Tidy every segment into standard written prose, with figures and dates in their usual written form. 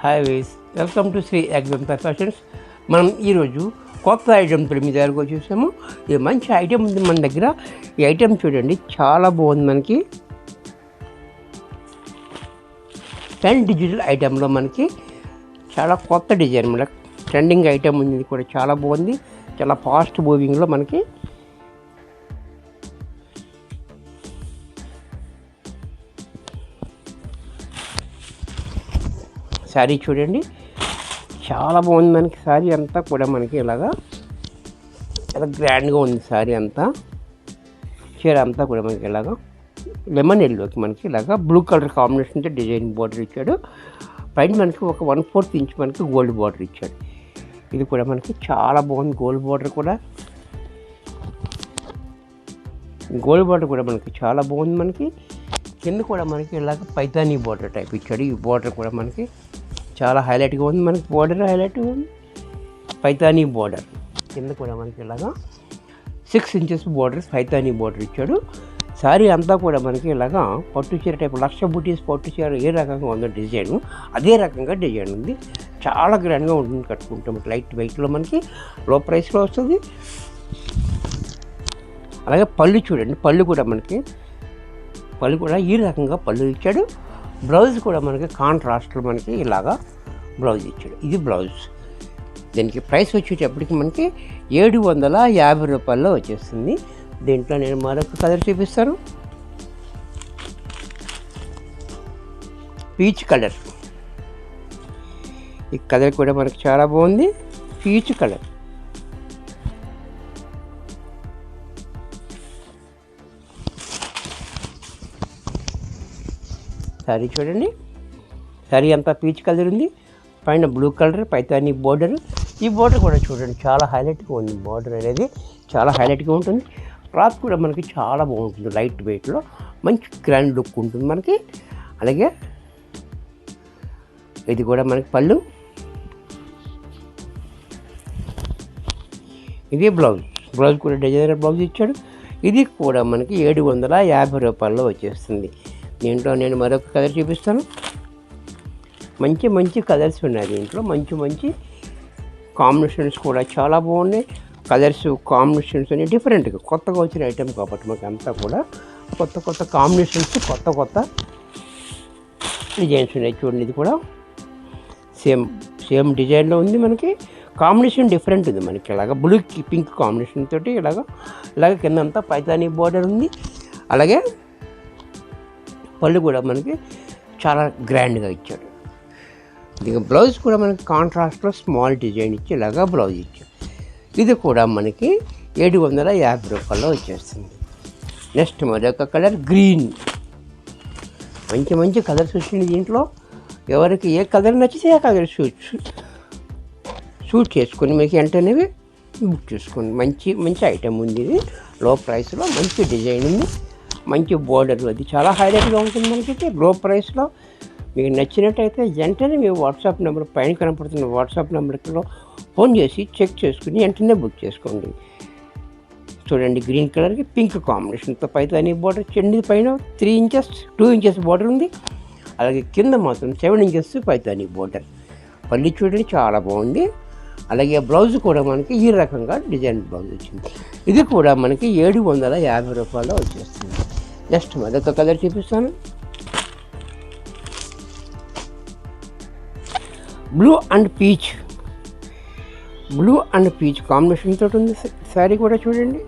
Hi guys welcome to Shri Ekadanta fashions. మనం ఈరోజు కొత్త ఐటెంతో మీ దగ్గరకు వచ్చేసాము. ఇది మంచి ఐటెం ఉంది మన దగ్గర. ఈ ఐటెం చూడండి, చాలా బాగుంది. మనకి 10 డిజిటల్ ఐటెంలో మనకి చాలా కొత్త డిజైన్, మన ట్రెండింగ్ ఐటెం ఉంది. ఇది కూడా చాలా బాగుంది, చాలా ఫాస్ట్ మూవింగ్లో మనకి శారీ చూడండి, చాలా బాగుంది. మనకి శారీ అంతా కూడా మనకి ఇలాగా చాలా గ్రాండ్గా ఉంది. శారీ అంతా, చీర అంతా కూడా మనకి ఇలాగా లెమన్ ఎల్లోకి మనకి ఇలాగా బ్లూ కలర్ కాంబినేషన్తో డిజైన్ బార్డర్ ఇచ్చాడు. పైన మనకి ఒక 1/4 ఇంచ్ మనకి గోల్డ్ బార్డర్ ఇచ్చాడు. ఇది కూడా మనకి చాలా బాగుంది. గోల్డ్ బార్డర్ కూడా మనకి చాలా బాగుంది. మనకి కింద కూడా మనకి ఇలాగ పైతానీ బార్డర్ టైప్ ఇచ్చాడు. ఈ బార్డర్ కూడా మనకి చాలా హైలైట్గా ఉంది. మనకి బార్డర్ హైలైట్గా ఉంది. పైతానీ బార్డర్ కింద కూడా మనకి ఇలాగా 6 ఇంచెస్ బార్డర్ పైతానీ బార్డర్ ఇచ్చాడు. శారీ అంతా కూడా మనకి ఇలాగా పట్టు చీర టైప్, లక్ష బుటీస్ పట్టు చీర ఏ రకంగా ఉందో డిజైన్, అదే రకంగా డిజైన్ ఉంది. చాలా గ్రాండ్గా ఉంటుంది. కట్టుకుంటాం లైట్ వెయిట్లో మనకి లో ప్రైస్లో వస్తుంది. అలాగే పళ్ళు చూడండి, పళ్ళు కూడా ఈ రకంగా పళ్ళు ఇచ్చాడు. బ్లౌజ్ కూడా మనకి కాంట్రాస్ట్లో మనకి ఇలాగా బ్లౌజ్ ఇచ్చాడు. ఇది బ్లౌజ్. దీనికి ప్రైస్ వచ్చేటప్పటికి మనకి 750 రూపాయల్లో వచ్చేస్తుంది. దీంట్లో నేను మరొక కలర్ చూపిస్తాను. Peach colour. ఈ కలర్ కూడా మనకి చాలా బాగుంది. Peach colour. శారీ చూడండి, శారీ అంతా పీచ్ కలర్ ఉంది. పైన బ్లూ కలర్ పైతానీ బోర్డర్. ఈ బోర్డర్ కూడా చూడండి, చాలా హైలైట్గా ఉంది. బోర్డర్ అనేది చాలా హైలైట్గా ఉంటుంది. క్లాత్ కూడా మనకి చాలా బాగుంటుంది. లైట్ వెయిట్లో మంచి గ్రాండ్ లుక్ ఉంటుంది మనకి. అలాగే ఇది కూడా మనకి పళ్ళు. ఇది బ్లౌజ్ కూడా డిజైనర్ బ్లౌజ్ ఇచ్చాడు. ఇది కూడా మనకి 750 రూపాయల్లో వచ్చేస్తుంది. దీంట్లో నేను మరొక కలర్ చూపిస్తాను. మంచి కలర్స్ ఉన్నాయి దీంట్లో. మంచి కాంబినేషన్స్ కూడా చాలా బాగున్నాయి. కలర్స్ కాంబినేషన్స్ అన్ని డిఫరెంట్గా కొత్తగా వచ్చిన ఐటెం కాబట్టి మనకి అంతా కూడా కొత్త కాంబినేషన్స్, కొత్త డిజైన్స్ ఉన్నాయి. చూడండి, ఇది కూడా సేమ్ డిజైన్లో ఉంది. మనకి కాంబినేషన్ డిఫరెంట్ ఉంది. మనకి ఇలాగ బ్లూకి పింక్ కాంబినేషన్ తోటి ఇలాగ కింద అంతా పైతానీ బోర్డర్ ఉంది. అలాగే పళ్ళు కూడా మనకి చాలా గ్రాండ్గా ఇచ్చాడు. ఇది బ్లౌజ్ కూడా మనకి కాంట్రాస్ట్లో స్మాల్ డిజైన్ ఇచ్చి ఇలాగా బ్లౌజ్ ఇచ్చాడు. ఇది కూడా మనకి 750 రూపాయల్లో వచ్చేస్తుంది. నెక్స్ట్ మరొక కలర్ గ్రీన్. మంచి కలర్స్ వచ్చింది దీంట్లో. ఎవరికి ఏ కలర్ నచ్చితే ఆ కలర్ షూట్ చేసుకొని మీకు వెంటనే బుక్ చేసుకోండి. మంచి ఐటెం ఉంది. ఇది లో ప్రైస్లో మంచి డిజైన్ ఉంది. మంచి బోర్డర్, అది చాలా హైలైట్గా ఉంటుంది. మనకి లో ప్రైస్లో మీకు నచ్చినట్టయితే వెంటనే మీ వాట్సాప్ నెంబర్, పైన కనపడుతున్న వాట్సాప్ నెంబర్లో ఫోన్ చేసి చెక్ చేసుకుని వెంటనే బుక్ చేసుకోండి. చూడండి, గ్రీన్ కలర్కి పింక్ కాంబినేషన్తో పైతానీ బోర్డర్. చెండి పైన 2 ఇంచెస్ బోర్డర్ ఉంది. అలాగే కింద మాత్రం 7 ఇంచెస్ పైతానీ బోర్డర్. పల్లి చూడండి, చాలా బాగుంది. అలాగే బ్లౌజ్ కూడా మనకి ఈ రకంగా డిజైన్ బ్లౌజ్ వచ్చింది. ఇది కూడా మనకి 750 రూపాయల్లో వచ్చేస్తుంది. నెక్స్ట్ మరొక కలర్ చూపిస్తాను. బ్లూ అండ్ పీచ్ కాంబినేషన్ తోటి ఉంది శారీ కూడా. చూడండి,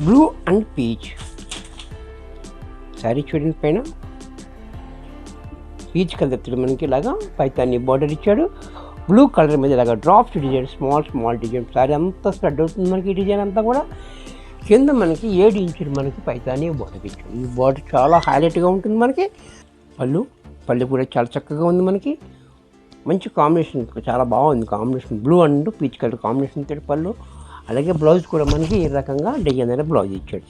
బ్లూ అండ్ పీచ్ శారీ చూడండి. పైన పీచ్ కలర్ మనకి ఇలాగా పైతానీ బార్డర్ ఇచ్చాడు. బ్లూ కలర్ మీద ఇలాగా drops design, small design. Sari అంతా స్ప్రెడ్ అవుతుంది మనకి. ఈ డిజైన్ అంతా కూడా కింద మనకి 7 ఇంచులు మనకి పైతానీ బార్డర్ ఇచ్చాడు. ఈ బార్డర్ చాలా హైలైట్గా ఉంటుంది మనకి. పళ్ళు కూడా చాలా చక్కగా ఉంది మనకి. మంచి కాంబినేషన్, చాలా బాగుంది combination. Blue and peach colour combination తోటి పళ్ళు. అలాగే బ్లౌజ్ కూడా మనకి ఈ రకంగా డిజైనర్ బ్లౌజ్ ఇచ్చాడు.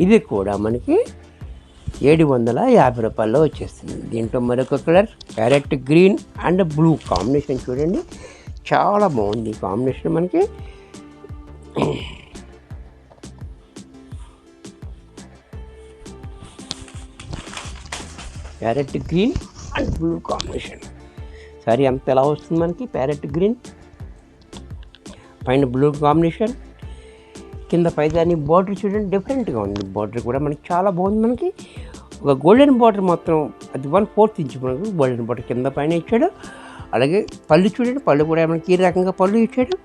ఇది కూడా మనకి 750 రూపాయల్లో వచ్చేస్తుంది. దీంట్లో మరొక colour parrot green and blue combination. చూడండి, చాలా బాగుంది కాంబినేషన్ మనకి. Parrot green and blue combination. Sorry అంత ఎలా వస్తుంది మనకి, ప్యారెట్ గ్రీన్ పైన బ్లూ కాంబినేషన్, కింద పైదాని బార్డర్ చూడండి డిఫరెంట్గా ఉంది. బార్డర్ కూడా మనకి చాలా బాగుంది. మనకి ఒక గోల్డెన్ బార్డర్ మాత్రం అది 1/4 ఇంచ్ మనకు గోల్డెన్ బార్డర్ కింద పైన ఇచ్చాడు. అలాగే పళ్ళు చూడండి, పళ్ళు కూడా మనకి ఈ రకంగా పళ్ళు ఇచ్చాడు.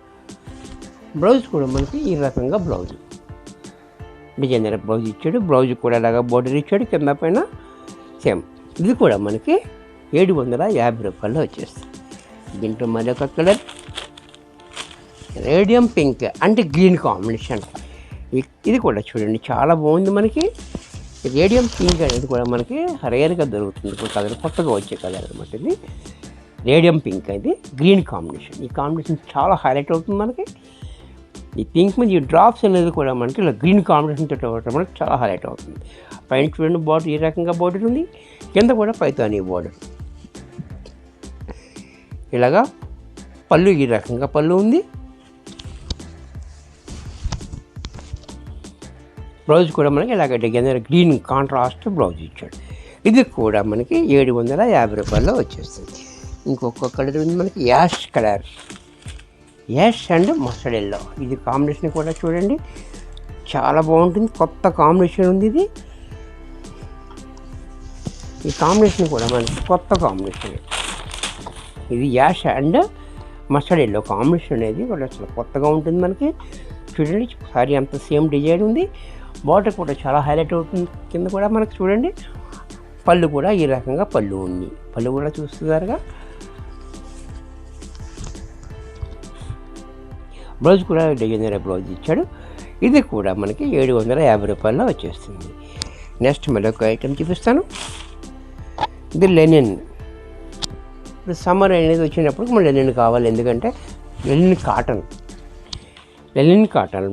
బ్లౌజ్ కూడా మనకి ఈ రకంగా బ్లౌజ్ డిజైనర్ బ్లౌజ్ ఇచ్చాడు. బ్లౌజ్ కూడా అలాగా బార్డర్ ఇచ్చాడు, కింద పైన సేమ్. ఇది కూడా మనకి 750 రూపాయలు వచ్చేస్తుంది. దీంట్లో మరొక కలర్ రేడియం పింక్ అంటే గ్రీన్ కాంబినేషన్. ఇది కూడా చూడండి చాలా బాగుంది. మనకి రేడియం పింక్ అనేది కూడా మనకి రేర్గా దొరుకుతుంది. ఇప్పుడు కలర్ కొత్తగా వచ్చే కలర్ అనమాట. ఇది రేడియం పింక్ అనేది గ్రీన్ కాంబినేషన్. ఈ కాంబినేషన్ చాలా హైలైట్ అవుతుంది. మనకి ఈ పింక్ మీద ఈ డ్రాప్స్ అనేది కూడా మనకి ఇలా గ్రీన్ కాంబినేషన్ తోటి మనకి చాలా హైలైట్ అవుతుంది. పైన చూడండి బార్డర్ ఈ రకంగా బార్డర్ ఉంది, కింద కూడా పైతాని బార్డర్. ఇలాగా పళ్ళు ఈ రకంగా పళ్ళు ఉంది. బ్లౌజ్ కూడా మనకి ఇలాగ డిజైనర్ గ్రీన్ కాంట్రాస్ట్ బ్లౌజ్ ఇచ్చాడు. ఇది కూడా మనకి 750 రూపాయల్లో వచ్చేస్తుంది. ఇంకొక కలర్ ఉంది మనకి ash colour, ash and mustard yellow. ఇది కాంబినేషన్ కూడా చూడండి చాలా బాగుంటుంది. కొత్త కాంబినేషన్ ఉంది ఇది. ఈ కాంబినేషన్ కూడా మనకి కొత్త కాంబినేషన్. ఇది ash and mustard yellow combination అనేది కూడా అసలు కొత్తగా ఉంటుంది. మనకి చూడండి సారీ అంత సేమ్ డిజైన్ ఉంది. బార్డర్ కూడా చాలా హైలైట్ అవుతుంది. కింద కూడా మనకి చూడండి పళ్ళు కూడా ఈ రకంగా పళ్ళు ఉంది. పళ్ళు కూడా చూస్తున్నారుగా. బ్లౌజ్ కూడా డిజైనర్ బ్లౌజ్ ఇచ్చాడు. ఇది కూడా మనకి 750 రూపాయల్లో వచ్చేస్తుంది. నెక్స్ట్ మరొక ఐటమ్ చూపిస్తాను. ఇది లెనిన్. ఇప్పుడు సమ్మర్ అనేది వచ్చినప్పుడు మనకి లెనిన్ కావాలి. ఎందుకంటే లెనిన్ కాటన్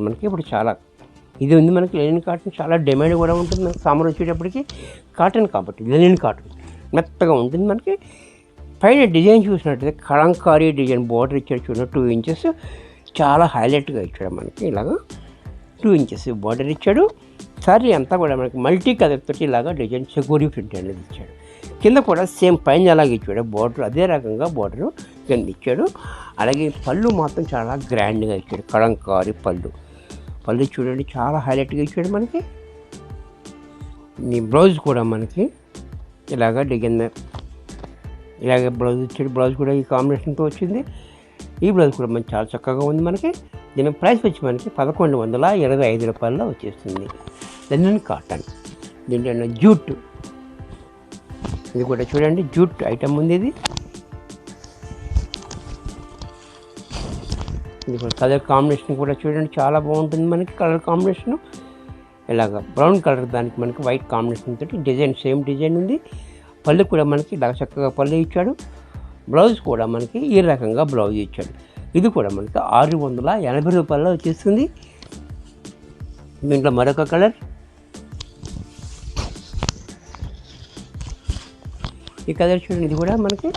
మనకి ఇప్పుడు చాలా ఇది ఉంది. మనకి లెనిన్ కాటన్ చాలా డిమాండ్ కూడా ఉంటుంది. మనకి సమ్మర్ వచ్చేటప్పటికి కాటన్ కాబట్టి లెనిన్ కాటన్ మెత్తగా ఉంటుంది. మనకి పైన డిజైన్ చూసినట్టయితే కలంకారీ డిజైన్ బార్డర్ ఇచ్చాడు చూడండి 2 ఇంచెస్ చాలా హైలైట్గా ఇచ్చాడు. మనకి ఇలాగా 2 ఇంచెస్ బార్డర్ ఇచ్చాడు. సారీ అంతా కూడా మనకి మల్టీ కలర్ తోటి ఇలాగా డిజైన్ చెగోరీ ప్రింట్ అనేది ఇచ్చాడు. కింద కూడా సేమ్ పైన అలాగే ఇచ్చాడు బార్డర్, అదే రకంగా బార్డర్ కింద ఇచ్చాడు. అలాగే పళ్ళు మాత్రం చాలా గ్రాండ్గా ఇచ్చాడు. కలంకారీ పళ్ళు చూడండి చాలా హైలైట్గా ఇచ్చాడు. మనకి ఈ బ్లౌజ్ కూడా మనకి ఇలాగ డిజైనర్ ఇలాగ బ్లౌజ్ ఇచ్చాడు. బ్లౌజ్ కూడా ఈ కాంబినేషన్తో వచ్చింది. ఈ బ్లౌజ్ కూడా మనకి చాలా చక్కగా ఉంది. మనకి దీని ప్రైస్ వచ్చి మనకి 1125 రూపాయల్లో వచ్చేస్తుంది. Linen cotton. దీంట్లో జూట్, ఇది కూడా చూడండి జూట్ ఐటమ్ ఉంది. ఇది కూడా కలర్ కాంబినేషన్ కూడా చూడండి చాలా బాగుంటుంది. మనకి కలర్ కాంబినేషను ఇలాగ బ్రౌన్ కలర్ దానికి మనకి వైట్ కాంబినేషన్ తోటి డిజైన్ సేమ్ డిజైన్ ఉంది. పళ్ళు కూడా మనకి ఇలా చక్కగా పళ్ళు ఇచ్చాడు. బ్లౌజ్ కూడా మనకి ఈ రకంగా బ్లౌజ్ ఇచ్చాడు. ఇది కూడా మనకి 680 రూపాయల్లో వచ్చేస్తుంది. దీంట్లో మరొక కలర్, ఈ కలర్ చూడండి ఇది కూడా మనకి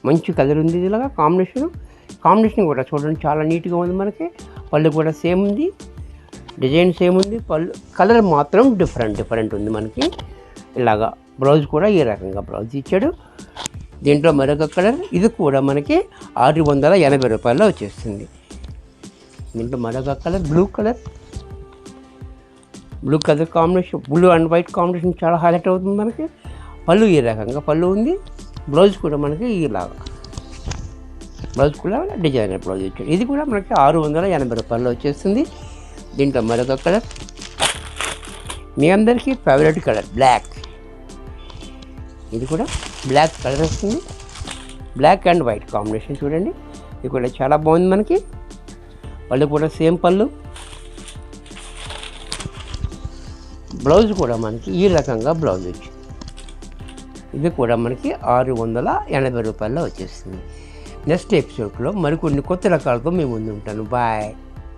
మంచి కలర్ ఉంది. ఇలాగా కాంబినేషన్ కూడా చూడండి చాలా నీట్గా ఉంది. మనకి పళ్ళు కూడా సేమ్ ఉంది, డిజైన్ సేమ్ ఉంది. పళ్ళు కలర్ మాత్రం డిఫరెంట్ ఉంది. మనకి ఇలాగా బ్లౌజ్ కూడా ఈ రకంగా బ్లౌజ్ ఇచ్చాడు. దీంట్లో మరొక కలర్, ఇది కూడా మనకి 680 రూపాయల్లో వచ్చేస్తుంది. దీంట్లో మరొక colour blue colour combination, blue and white combination చాలా హైలైట్ అవుతుంది. మనకి పళ్ళు ఈ రకంగా పళ్ళు ఉంది. బ్లౌజ్ కూడా మనకి ఇలాగా బ్లౌజ్ కూడా డిజైనర్ బ్లౌజ్ ఇచ్చాడు. ఇది కూడా మనకి 680 రూపాయల్లో వచ్చేస్తుంది. దీంట్లో మరొక కలర్, మీ అందరికీ ఫేవరెట్ కలర్ బ్లాక్. ఇది కూడా బ్లాక్ కలర్ వస్తుంది. బ్లాక్ అండ్ వైట్ కాంబినేషన్ చూడండి, ఇది కూడా చాలా బాగుంది. మనకి పళ్ళు కూడా సేమ్ పళ్ళు. బ్లౌజ్ కూడా మనకి ఈ రకంగా బ్లౌజ్ వచ్చింది. ఇది కూడా మనకి 680 రూపాయల్లో వచ్చేస్తుంది. నెక్స్ట్ ఎపిసోడ్లో మరికొన్ని కొత్త రకాలతో మేము ముందు ఉంటాను. బాయ్.